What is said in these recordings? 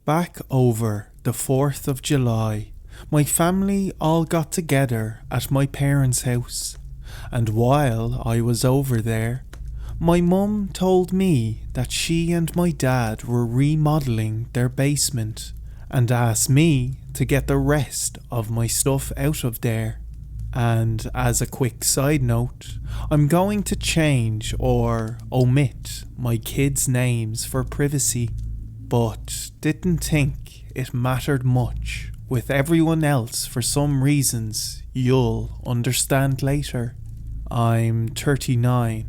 Back over the 4th of July, my family all got together at my parents' house, and while I was over there, my mum told me that she and my dad were remodelling their basement and asked me to get the rest of my stuff out of there. And as a quick side note, I'm going to change or omit my kids' names for privacy, but didn't think it mattered much with everyone else for some reasons you'll understand later. I'm 39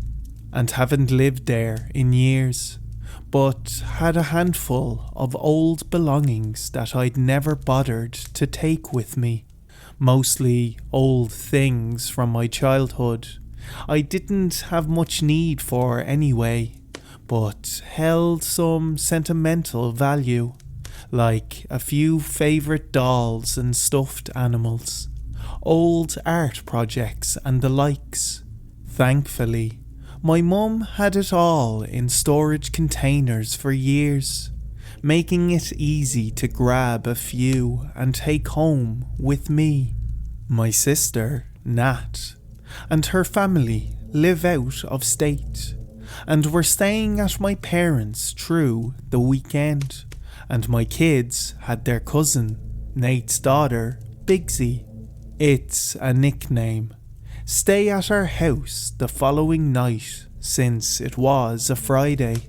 and haven't lived there in years, but had a handful of old belongings that I'd never bothered to take with me. Mostly old things from my childhood I didn't have much need for anyway, but held some sentimental value, like a few favourite dolls and stuffed animals, old art projects and the likes. Thankfully, my mum had it all in storage containers for years, making it easy to grab a few and take home with me. My sister, Nat, and her family live out of state, and were staying at my parents' through the weekend, and my kids had their cousin, Nate's daughter, Biggie. It's a nickname. Stay at our house the following night, since it was a Friday,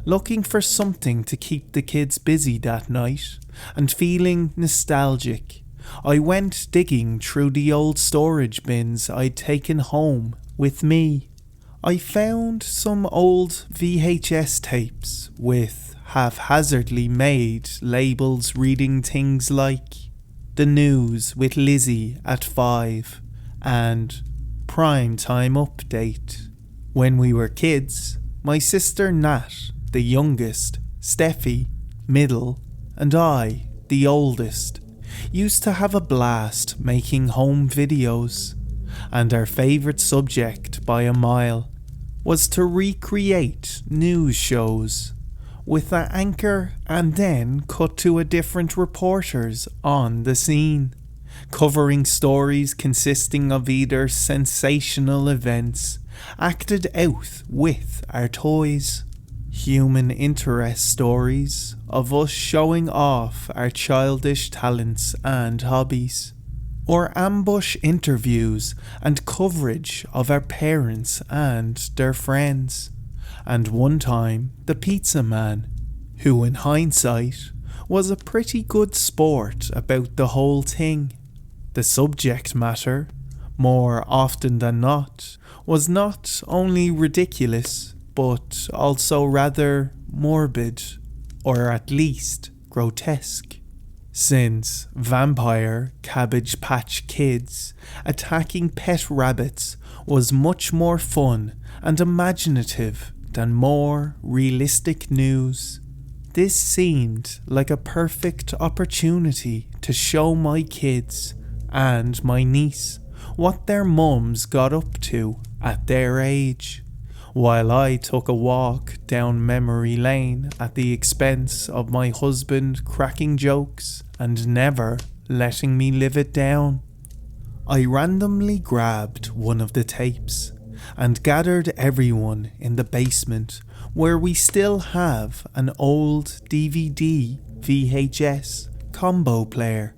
looking for something to keep the kids busy that night, and feeling nostalgic. I went digging through the old storage bins I'd taken home with me. I found some old VHS tapes with haphazardly made labels reading things like The News with Lizzie at 5 and Prime Time Update. When we were kids, my sister Nat, the youngest, Steffi, middle, and I, the oldest, used to have a blast making home videos, and our favourite subject by a mile was to recreate news shows with the anchor and then cut to a different reporters on the scene, covering stories consisting of either sensational events acted out with our toys, human interest stories of us showing off our childish talents and hobbies, or ambush interviews and coverage of our parents and their friends, and one time the pizza man, who in hindsight was a pretty good sport about the whole thing. The subject matter, more often than not, was not only ridiculous, but also rather morbid, or at least grotesque, since vampire Cabbage Patch Kids attacking pet rabbits was much more fun and imaginative than more realistic news. This seemed like a perfect opportunity to show my kids and my niece what their mums got up to at their age, while I took a walk down memory lane at the expense of my husband cracking jokes and never letting me live it down. I randomly grabbed one of the tapes and gathered everyone in the basement, where we still have an old DVD VHS combo player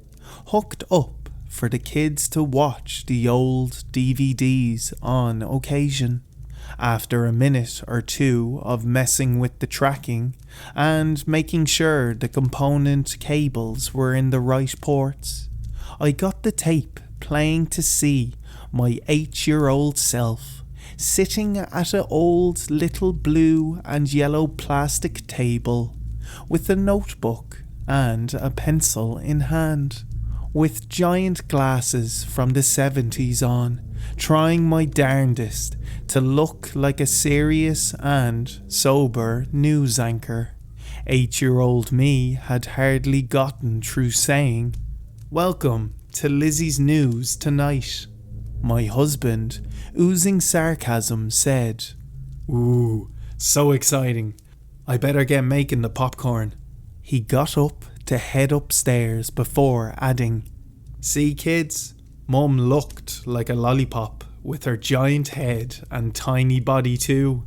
hooked up for the kids to watch the old DVDs on occasion. After a minute or two of messing with the tracking and making sure the component cables were in the right ports, I got the tape playing to see my 8-year-old self sitting at an old little blue and yellow plastic table with a notebook and a pencil in hand, with giant glasses from the 70s on, trying my darndest to look like a serious and sober news anchor. 8-year-old me had hardly gotten through saying, "Welcome to Lizzie's News tonight." My husband, oozing sarcasm, said, "Ooh, so exciting. I better get making the popcorn." He got up to head upstairs before adding, "See kids, Mum looked like a lollipop with her giant head and tiny body too."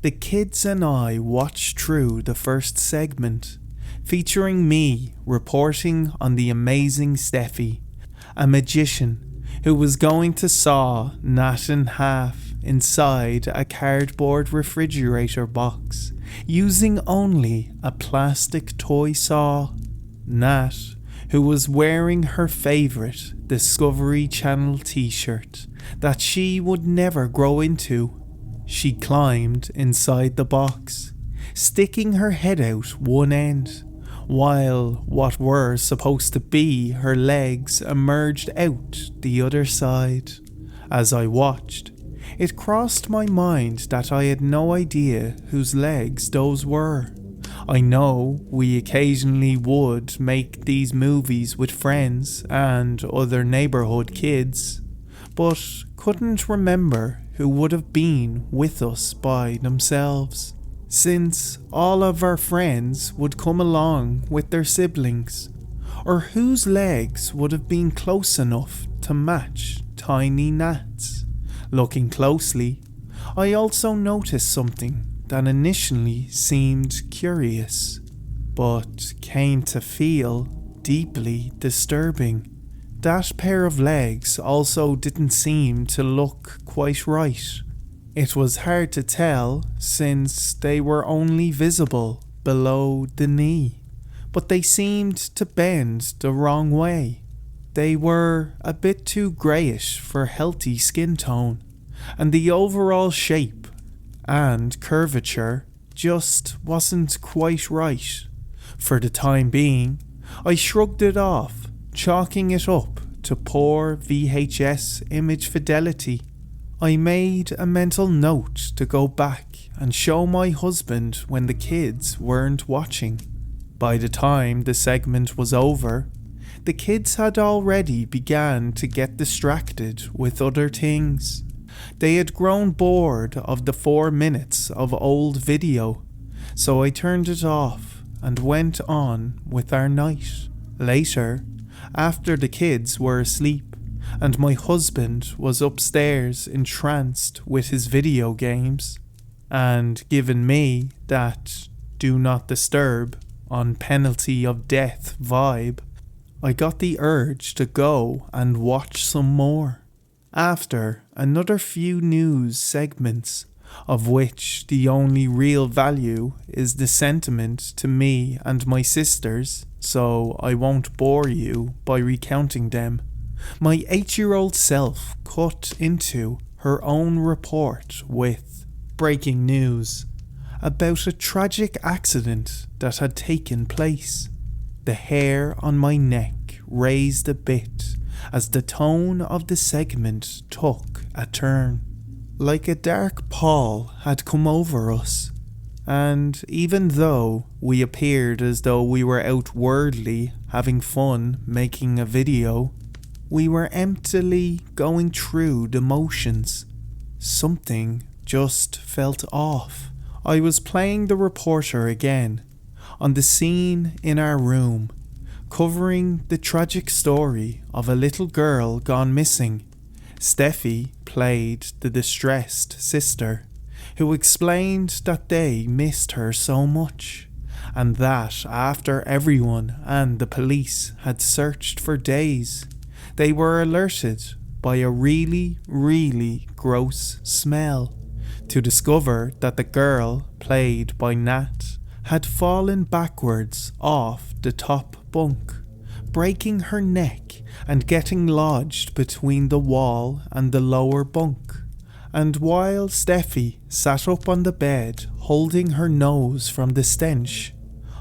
The kids and I watched through the first segment, featuring me reporting on the amazing Steffi, a magician who was going to saw Nat in half inside a cardboard refrigerator box using only a plastic toy saw. Nat, who was wearing her favourite Discovery Channel t-shirt that she would never grow into. She climbed inside the box, sticking her head out one end, while what were supposed to be her legs emerged out the other side. As I watched, it crossed my mind that I had no idea whose legs those were. I know we occasionally would make these movies with friends and other neighbourhood kids, but couldn't remember who would have been with us by themselves, since all of our friends would come along with their siblings, or whose legs would have been close enough to match tiny Nat's. Looking closely, I also noticed something that initially seemed curious, but came to feel deeply disturbing. That pair of legs also didn't seem to look quite right. It was hard to tell since they were only visible below the knee, but they seemed to bend the wrong way. They were a bit too greyish for healthy skin tone, and the overall shape and curvature just wasn't quite right. For the time being, I shrugged it off, chalking it up to poor VHS image fidelity. I made a mental note to go back and show my husband when the kids weren't watching. By the time the segment was over, the kids had already begun to get distracted with other things. They had grown bored of the 4 minutes of old video, so I turned it off and went on with our night. Later, after the kids were asleep and my husband was upstairs entranced with his video games, and given me that do not disturb on penalty of death vibe, I got the urge to go and watch some more. After another few news segments, of which the only real value is the sentiment to me and my sisters, so I won't bore you by recounting them, my 8-year-old self cut into her own report with breaking news about a tragic accident that had taken place. The hair on my neck raised a bit as the tone of the segment took a turn. Like a dark pall had come over us, and even though we appeared as though we were outwardly having fun making a video, we were emptily going through the motions. Something just felt off. I was playing the reporter again, on the scene in our room, covering the tragic story of a little girl gone missing. Steffi played the distressed sister, who explained that they missed her so much, and that after everyone and the police had searched for days, they were alerted by a really, really gross smell to discover that the girl, played by Nat, had fallen backwards off the top bunk, breaking her neck and getting lodged between the wall and the lower bunk. And while Steffi sat up on the bed holding her nose from the stench,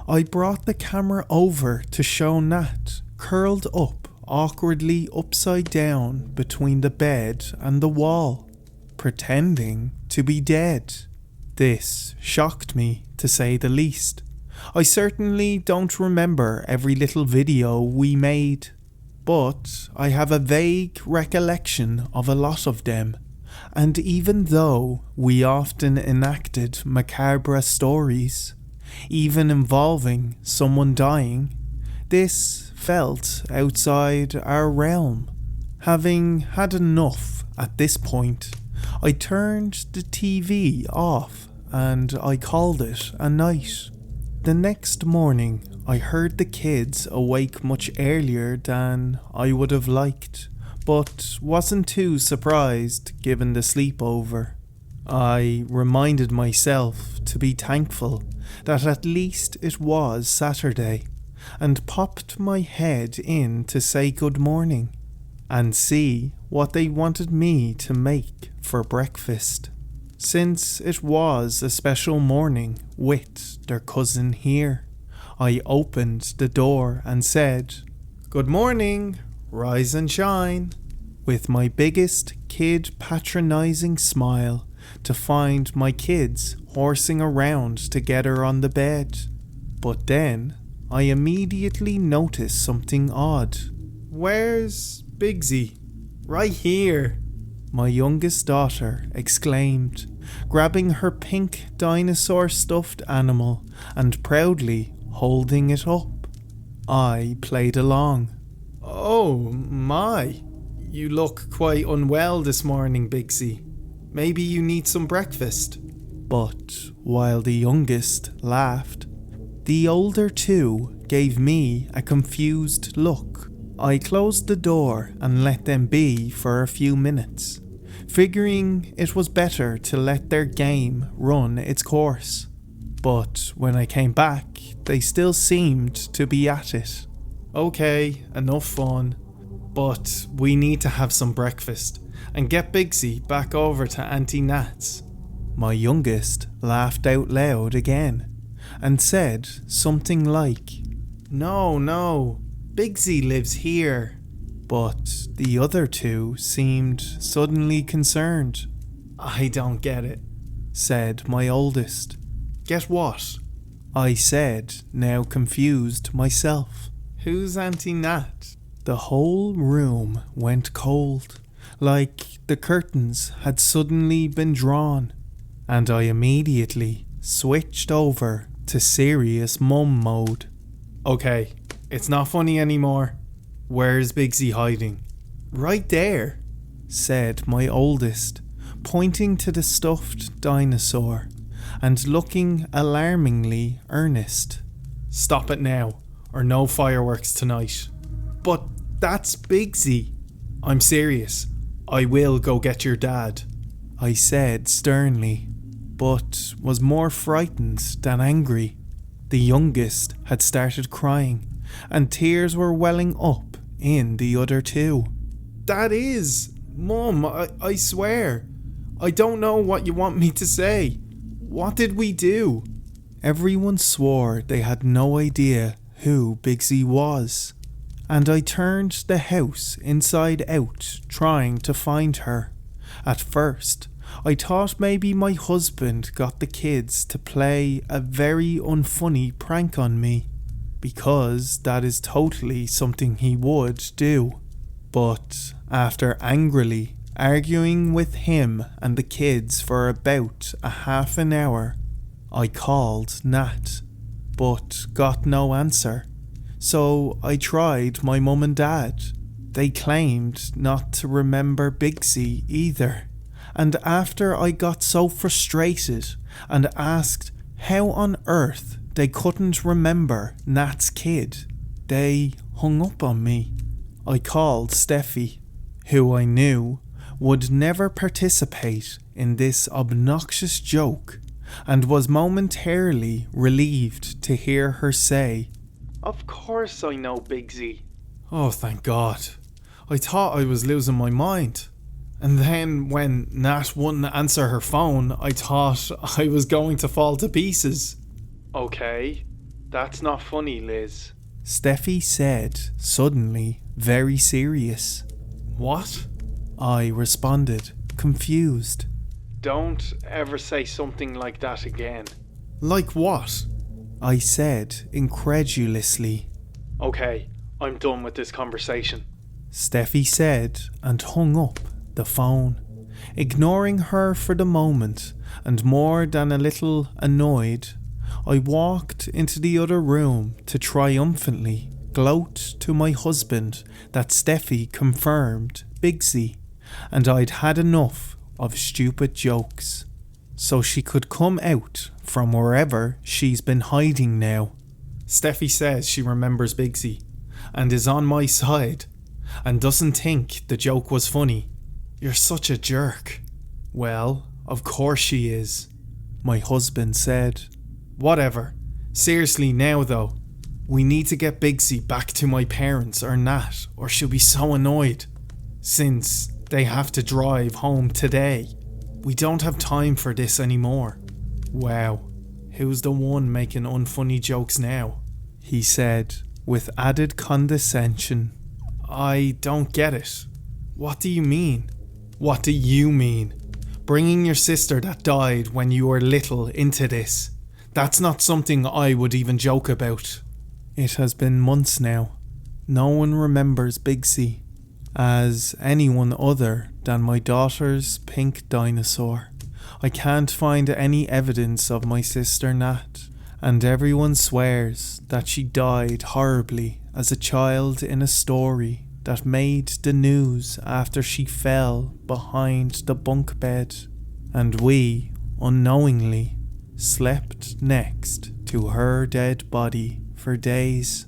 I brought the camera over to show Nat curled up awkwardly upside down between the bed and the wall, pretending to be dead. This shocked me, to say the least. I certainly don't remember every little video we made, but I have a vague recollection of a lot of them, and even though we often enacted macabre stories, even involving someone dying. This felt outside our realm. Having had enough at this point, I turned the TV off and I called it a night. The next morning, I heard the kids awake much earlier than I would have liked, but wasn't too surprised given the sleepover. I reminded myself to be thankful that at least it was Saturday, and popped my head in to say good morning and see what they wanted me to make for breakfast, since it was a special morning with their cousin here. I opened the door and said, "Good morning, rise and shine," with my biggest kid patronising smile, to find my kids horsing around together on the bed. But then I immediately noticed something odd. "Where's Biggsy?" "Right here," my youngest daughter exclaimed, grabbing her pink dinosaur stuffed animal and proudly holding it up. I played along. "Oh my, you look quite unwell this morning, Biggsy. Maybe you need some breakfast." But while the youngest laughed, the older two gave me a confused look. I closed the door and let them be for a few minutes, figuring it was better to let their game run its course. But when I came back, they still seemed to be at it. "Okay, enough fun, but we need to have some breakfast and get Biggsy back over to Auntie Nat's." My youngest laughed out loud again and said something like, No, Biggsy lives here." But the other two seemed suddenly concerned. "I don't get it," said my oldest. "Get what?" I said, now confused myself. "Who's Auntie Nat?" The whole room went cold, like the curtains had suddenly been drawn, and I immediately switched over to serious mum mode. "Okay, it's not funny anymore. Where's Biggsy hiding?" "Right there," said my oldest, pointing to the stuffed dinosaur and looking alarmingly earnest. "Stop it now, or no fireworks tonight." "But that's Biggsy." "I'm serious. I will go get your dad," I said sternly, but was more frightened than angry. The youngest had started crying, and tears were welling up in the other two. "That is, Mum, I swear. I don't know what you want me to say. What did we do?" Everyone swore they had no idea who Biggsy was, and I turned the house inside out trying to find her. At first, I thought maybe my husband got the kids to play a very unfunny prank on me, because that is totally something he would do. But after angrily arguing with him and the kids for about a half an hour, I called Nat, but got no answer. So I tried my mum and dad. They claimed not to remember Biggsy either. And after I got so frustrated and asked how on earth they couldn't remember Nat's kid, they hung up on me. I called Steffi, who I knew would never participate in this obnoxious joke, and was momentarily relieved to hear her say, "Of course I know Biggsy." Oh, thank God. I thought I was losing my mind. And then when Nat wouldn't answer her phone, I thought I was going to fall to pieces. "Okay, that's not funny, Liz," Steffi said, suddenly very serious. "What?" I responded, confused. "Don't ever say something like that again." "Like what?" I said incredulously. "Okay, I'm done with this conversation," Steffi said, and hung up the phone. Ignoring her for the moment, and more than a little annoyed, I walked into the other room to triumphantly gloat to my husband that Steffi confirmed Biggsy and I'd had enough of stupid jokes. So she could come out from wherever she's been hiding now. Steffi says she remembers Biggsy and is on my side and doesn't think the joke was funny. You're such a jerk. Well, of course she is, my husband said. Whatever. Seriously now though, we need to get Biggsy back to my parents or Nat, or she'll be so annoyed. Since they have to drive home today. We don't have time for this anymore. Wow, who's the one making unfunny jokes now? He said with added condescension. I don't get it. What do you mean? What do you mean? Bringing your sister that died when you were little into this. That's not something I would even joke about. It has been months now. No one remembers Biggsy as anyone other than my daughter's pink dinosaur. I can't find any evidence of my sister Nat, and everyone swears that she died horribly as a child in a story that made the news after she fell behind the bunk bed, and we, unknowingly, slept next to her dead body for days.